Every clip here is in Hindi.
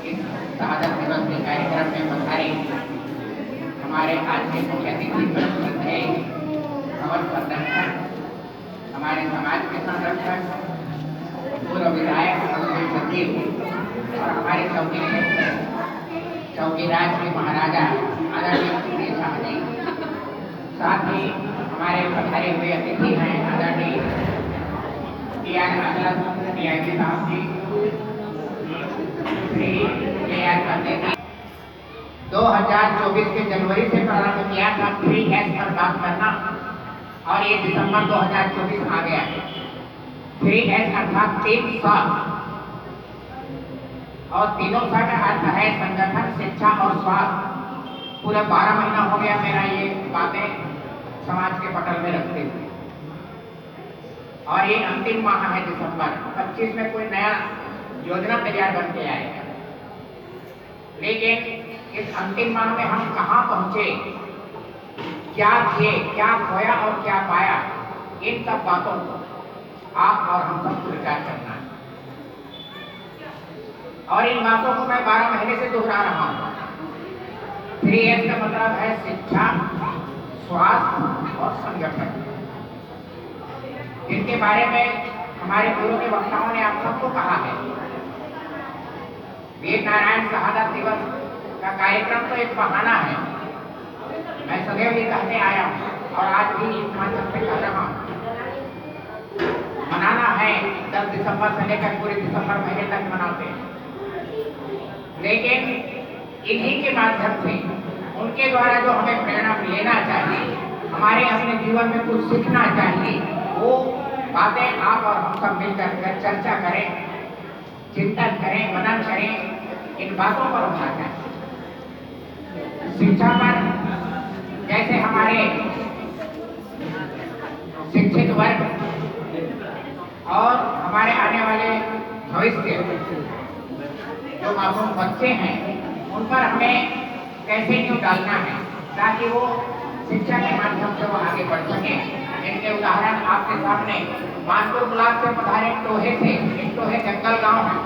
इस शहादत दिवस के कार्यक्रम में पधारे हमारे आज के मुख्य अतिथि उपस्थित थे भवन संरक्षक, हमारे समाज के संरक्षक, पूर्व विधायक, सचिव और हमारे चौकीराज के महाराजा आदरणीय सुरेश साहब जी, साथ ही हमारे पधारे हुए अतिथि हैं आदरणीय DIG साहब जी, श्री KR पंडित जी। 2024 के जनवरी से प्रारंभ किया था 3S पर बात करना और ये दिसंबर 2024 आ गया है। 3S अर्थात 3 स और तीनों स का अर्थ है संगठन, शिक्षा और स्वास्थ्य। पूरा 12 महीना हो गया मेरा ये बातें समाज के पटल में रखते हुए, और ये अंतिम माह है दिसंबर 25 में कोई नया योजना तैयार बन के आएगा। लेकिन इस अंतिम माह में हम कहाँ पहुंचे, क्या किए, क्या खोया और क्या पाया, इन सब बातों को आप और हम सबको विचार करना है। और इन बातों को मैं 12 महीने से दोहरा रहा हूँ। 3S का मतलब है शिक्षा, स्वास्थ्य और संगठन, जिनके बारे में हमारे पूर्व के वक्ताओं ने आप सबको कहा है। वीर नारायण शहादत दिवस का कार्यक्रम तो एक बहाना है, मैं सदैव ये कहते आया हूँ और आज भी इस माध्यम से कह रहा हूँ। मनाना है 10 दिसंबर से लेकर पूरे दिसंबर महीने तक मनाते हैं, लेकिन इन्हीं के माध्यम से उनके द्वारा जो हमें प्रेरणा लेना चाहिए, हमारे अपने जीवन में कुछ सीखना चाहिए, वो बातें आप और हम सब मिलकर चर्चा करें, चिंतन करें, मनन करें, इन बातों पर होना चाहिए। शिक्षा पर जैसे हमारे शिक्षित वर्ग और हमारे आने वाले भविष्य जो मासूम बच्चे हैं, उन पर हमें कैसे न्यू डालना है ताकि वो शिक्षा के माध्यम से वो आगे बढ़ सके। इनके उदाहरण आपके सामने मानपुर ब्लॉक से पधारे टोहे से, एक टोहे जंगल गांव है,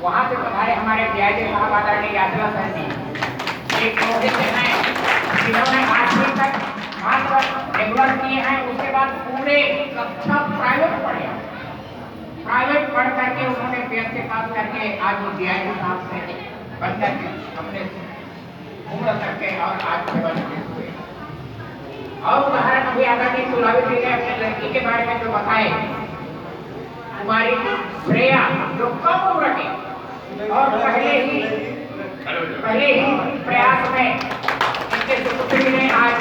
वहां से पधारे हमारे DIG साहब आदरणीय यात्रा सर जी। एक टोहे से हैं जिन्होंने 8वीं तक मात्र रेगुलर किए हैं, उसके बाद पूरे कक्षा प्राइवेट पढ़े, प्राइवेट पढ़ करके उन्होंने PSC पास करके आज वो DIG साहब से बनकर के अपने उम्र करके और आज सेवा हुए। और उदाहरण अभी आदरणीय तुलावी जी ने अपने लड़की के बारे में जो बताए, कुमारी श्रेया, जो कम उम्र के और पहले ही प्रयास में इनके सुपुत्री ने आज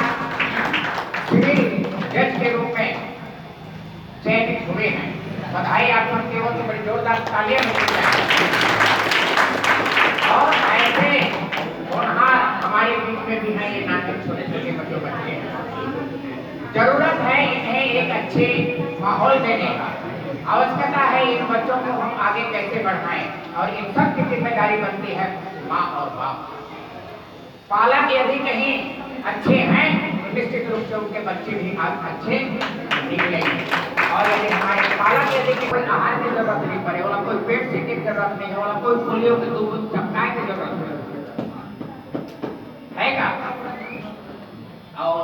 सिविल जज के रूप में चयनित हुए हैं। बधाई आप सबके हो तो बड़ी जोरदार तालियां मिलती हैं। और ऐसे होनहार हमारे बीच में भी हैं, ये नाटक छोटे छोटे बच्चे हैं। जरूरत है इन्हें एक अच्छे माहौल देने का, आवश्यकता है इन बच्चों को हम आगे कैसे बढ़ाएं, और इन सब की जिम्मेदारी बनती है माँ और बाप। पालक यदि कहीं अच्छे हैं तो निश्चित रूप से उनके बच्चे भी आज अच्छे निकलेंगे। और यदि हमारे पालक यदि कोई आहार की जरूरत नहीं पड़े, वाला कोई पेट सीटी की जरूरत नहीं है, वाला कोई पोलियो की 2 बूंद चपकाए की जरूरत है का। और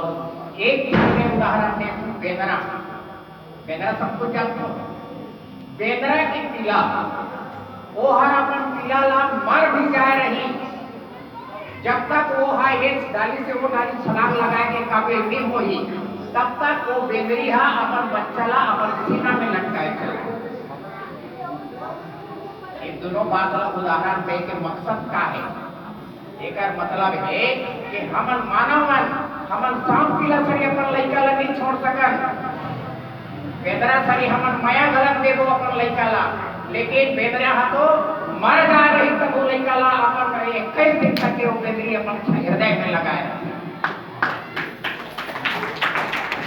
एक उदाहरण है बेदरा। बेदरा सबको जानते हो, बेदरा की पीला वो हर अपन पीला लाभ मर भी जा रही, जब तक वो इस डाली से वो डाली छलांग लगाए के काबिल नहीं होई, तब तक वो बेदरी अपन बच्चला अपन सीना में लटकाए चला। ये दोनों बात उदाहरण दे के मकसद का है, एक मतलब है कि हमन मानव हमन सांप पीला सरी अपन लइका ला नहीं छोड़ सकन, बेदरा सरी हमन माया गलत देबो अपन लइका ला, लेकिन बेदरा तो मर जा रही तब वो लइका ला अपन 21 दिन तक के वो बेदरी अपन हृदय में लगाए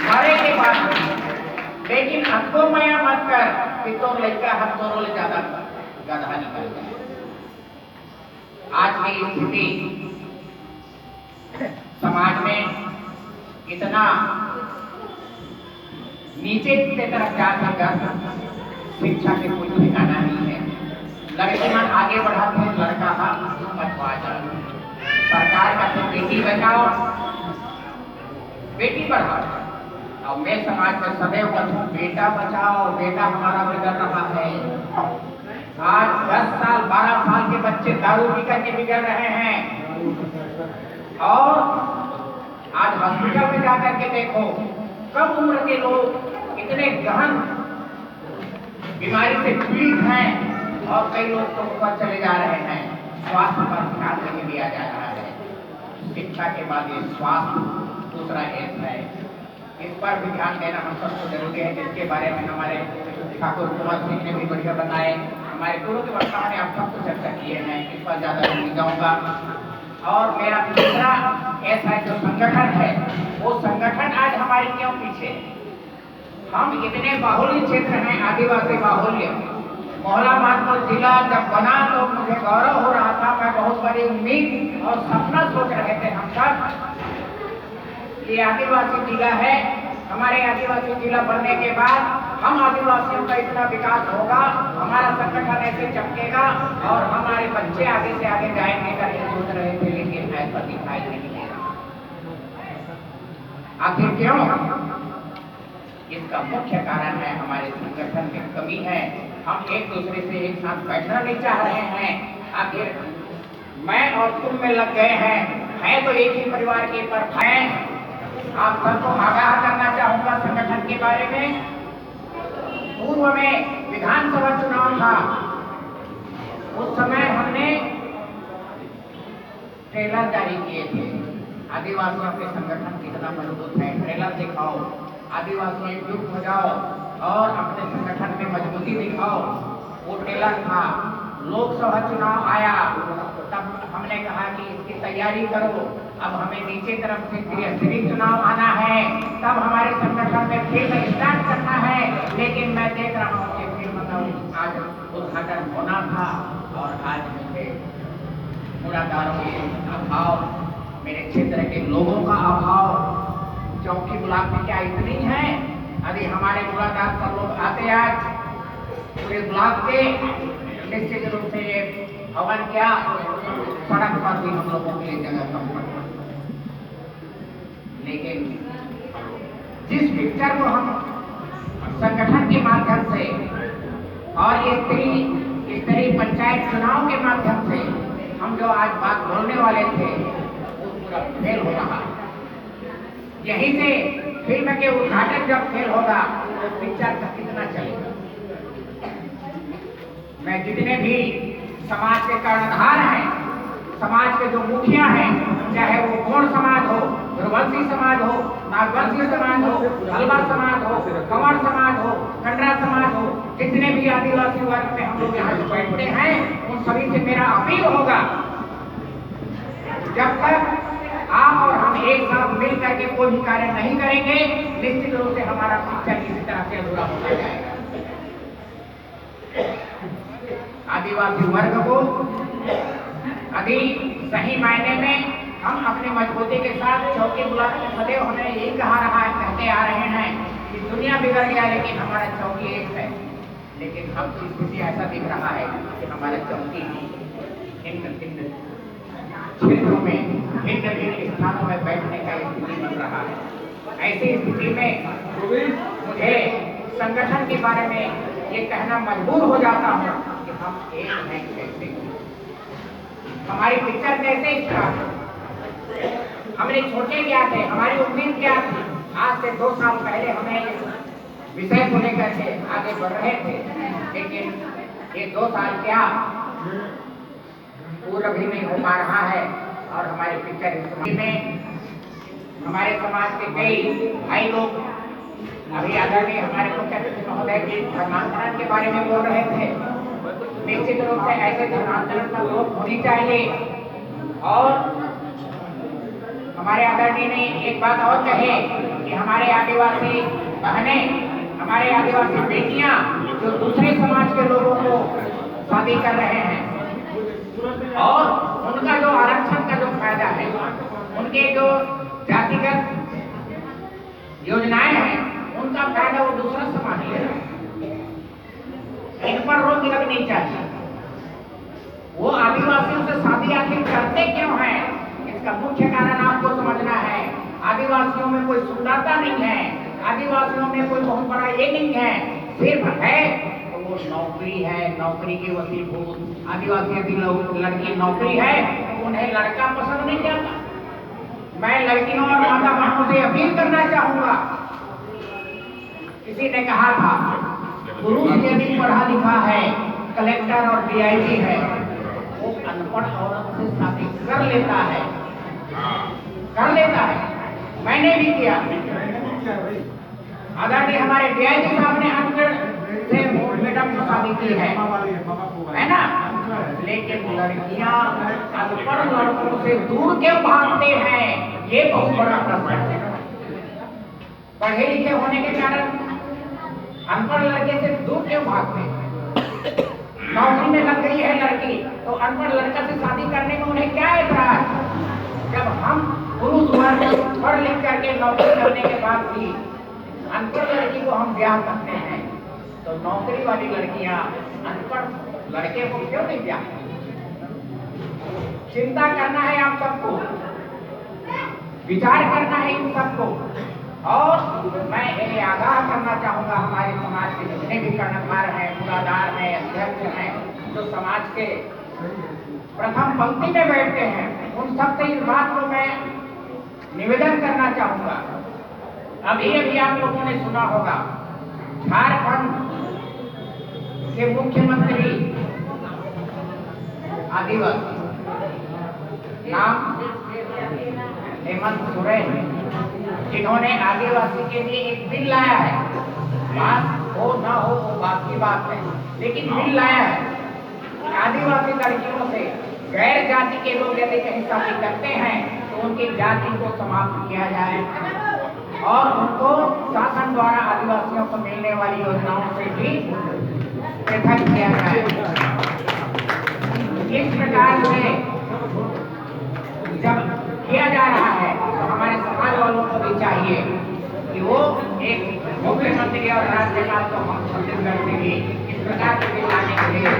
मरे के बाद। लेकिन हमको माया मत कर कि तो लइका हम दोनों ले ज्यादा गधा निकल गए। आज की स्थिति समाज में इतना नीचे की तरफ जाकर शिक्षा के कोई ठिकाना नहीं है। लड़की मन आगे बढ़ाते हैं, लड़का का बचवा जाओ। सरकार का तो बेटी बचाओ बेटी पढ़ाओ, और मैं समाज में सदैव कहूँ बेटा बचाओ, बेटा हमारा बिगड़ रहा है। आज 10 साल 12 साल के बच्चे दारू पी करके बिगड़ रहे हैं, और आज हॉस्पिटल में जाकर के देखो कम उम्र के लोग इतने गहन बीमारी से पीड़ित हैं, और कई लोग तो ऊपर चले जा रहे हैं। स्वास्थ्य पर ध्यान नहीं दिया जा रहा है। शिक्षा के बाद ये स्वास्थ्य दूसरा एस है, इस पर भी ध्यान देना हम सबको जरूरी है, जिसके बारे में हमारे ठाकुर कुमार सिंह ने भी बढ़िया बताए। हमारे गुरु के वक्ताओं ने आप सबको चर्चा किए हैं, इस पर ज्यादा नहीं जाऊंगा। और मेरा दूसरा ऐसा जो संगठन है, वो संगठन आज हमारे क्यों पीछे? हम इतने बाहुल्य क्षेत्र हैं, आदिवासी बाहुल्य। मोहला मानपुर जिला जब बना तो मुझे गौरव हो रहा था, मैं बहुत बड़ी उम्मीद और सपना सोच रहे थे हम सब, ये आदिवासी जिला है। हमारे आदिवासी जिला बनने के बाद हम आदिवासियों का इतना विकास होगा, हमारा संगठन ऐसे चमकेगा और हमारे बच्चे आगे से आगे जाएंगे करके सोच रहे थे, लेकिन ऐसा दिखाई नहीं दे रहा। आखिर क्यों? इसका मुख्य कारण है हमारे संगठन में कमी है। हम एक दूसरे से एक साथ बैठना नहीं चाह रहे हैं। आखिर मैं और तुम में लग गए हैं तो एक ही परिवार के, पर मैं आप सबको आगाह करना चाहूंगा संगठन के बारे में। पूर्व में विधानसभा चुनाव था, उस समय हमने ट्रेलर जारी किए थे, आदिवासियों के संगठन कितना मजबूत है, ट्रेलर दिखाओ, आदिवासी एकजुट हो जाओ और अपने संगठन में मजबूती दिखाओ। वो ट्रेलर था। लोकसभा चुनाव आया, तब हमने कहा कि इसकी तैयारी करो, अब हमें नीचे तरफ से त्रिस्तरीय चुनाव आना है, तब हमारे संगठन में फिल्म स्टार्ट करना है। लेकिन मैं देख रहा हूँ कि फिल्म का आज उद्घाटन होना था, और आज मुझे मुरादारों के अभाव, मेरे क्षेत्र के लोगों का अभाव, चौकी ब्लॉक में क्या इतनी है? अभी हमारे मुरादार पर लोग आते आज पूरे ब्लॉक के, निश्चित रूप से ये भवन क्या सड़क पर भी हम लोगों के लिए जगह कम पड़ता। लेकिन जिस पिक्चर को हम संगठन के माध्यम से और स्तरीय पंचायत चुनाव के माध्यम से हम जो आज बात बोलने वाले थे, वो पूरा फेल हो रहा। यहीं से फिल्म के उद्घाटन जब फेल होगा तो पिक्चर का कितना चलेगा? मैं जितने भी समाज के कर्णधार हैं, समाज के जो मुखिया हैं, चाहे वो गौड़ समाज हो, गुरवंशी समाज हो, नागवंशी समाज हो, अलवर समाज हो, कंवर समाज हो, कंडरा समाज हो, जितने भी आदिवासी वर्ग में हम लोग यहाँ बैठते हैं, उन सभी से मेरा अपील होगा, जब तक आप और हम एक साथ मिल करके कोई भी कार्य नहीं करेंगे, निश्चित रूप से हमारा पिक्चर किसी तरह से अधूरा होता जाएगा। आदिवासी वर्ग को अभी सही मायने में हम अपनी मजबूती के साथ चौकी ब्लॉक में सदैव हमें यही कहते आ रहे हैं कि दुनिया बिगड़ गया लेकिन हमारा चौकी एक है। लेकिन अब तो स्थिति ऐसा दिख रहा है कि हमारा चौकी भिन्न भिन्न क्षेत्रों में, भिन्न भिन्न स्थानों में बैठने का स्थिति बन रहा है। ऐसी स्थिति में मुझे संगठन के बारे में ये कहना मजबूर हो जाता हूँ कि हम एक हैं कैसे, हमारी पिक्चर कैसे स्टार्ट, हमने छोटे क्या थे, हमारी उम्मीद क्या थी। आज से 2 साल पहले हमें इस विषय को लेकर के आगे बढ़ रहे थे, लेकिन ये 2 साल क्या पूरा भी नहीं हो पा रहा है। और हमारी पिक्चर इस में हमारे समाज के कई भाई लोग अभी आदरणीय हमारे मुख्यमंत्री महोदय के धर्मांतरण के बारे में बोल रहे थे। निश्चित रूप से ऐसे धर्मांतरण का रोक होनी चाहिए। और हमारे आदरणीय ने एक बात और कही कि हमारे आदिवासी बहनें, हमारे आदिवासी बेटियां जो दूसरे समाज के लोगों को शादी कर रहे हैं और उनका जो आरक्षण का जो फायदा है, उनके जो जातिगत योजनाएं हैं, उनका फायदा वो दूसरा समाज ले रहा है। इन पर रोक लगनी चाहिए। वो आदिवासियों से शादी आखिर करते क्यों हैं, इसका मुख्य कारण आपको समझना है। आदिवासियों में कोई सुंदरता नहीं है, आदिवासियों में कोई बहुत बड़ा ये नहीं है, सिर्फ है तो वो नौकरी है, नौकरी की वसीभूत। आदिवासी यदि लड़की नौकरी है तो उन्हें लड़का पसंद नहीं आता। मैं लड़कियों और माता बहनों से अपील करना चाहूंगा, किसी ने कहा था पुरुष यदि पढ़ा लिखा है, कलेक्टर और डीआईजी है, वो अनपढ़ औरत से शादी कर लेता है, कर लेता है। मैंने भी किया। आदरणीय हमारे डीआईजी साहब ने अनपढ़ से मैडम से शादी की है ना। लेकिन लड़कियां अनपढ़ लड़कों से दूर क्यों भागते हैं, ये बहुत बड़ा प्रश्न है। पढ़े लिखे होने के कारण अनपढ़ लड़के से दूर क्यों भागते हैं? नौकरी में लग गई है लड़की तो अनपढ़ लड़का से शादी करने में उन्हें क्या ऐतराज? जब हम पुरुष वर्ग पढ़ लिख करके नौकरी करने के बाद भी अनपढ़ लड़की को हम ब्याह करते हैं, तो नौकरी वाली लड़कियां अनपढ़ लड़के को क्यों नहीं ब्याह? चिंता करना है आप सबको, विचार करना है इन सबको। और मैं ये आगाह करना चाहूंगा हमारे समाज के जितने भी कर्णधार हैं, मूलाधार हैं, अध्यक्ष हैं, जो समाज के प्रथम पंक्ति में बैठते हैं, उन सबसे इस बात को मैं निवेदन करना चाहूंगा। अभी अभी आप लोगों ने सुना होगा झारखंड के मुख्यमंत्री आदिवासी नाम हेमंत सोरेन, जिन्होंने आदिवासी के लिए एक बिल लाया है। बात हो ना हो वो बात की बात है, लेकिन बिल लाया है। आदिवासी लड़कियों से गैर जाति के लोग यदि कहीं शादी करते हैं तो उनकी जाति को समाप्त किया जाए और उनको शासन द्वारा आदिवासियों को मिलने वाली योजनाओं से भी पृथक किया जाए। इस प्रकार से जब किया जा रहा है तो हमारे समाज वालों को भी चाहिए कि वो एक मुख्यमंत्री और राज्यपाल को हम छत्तीसगढ़ से भी इस प्रकार के लाने के लिए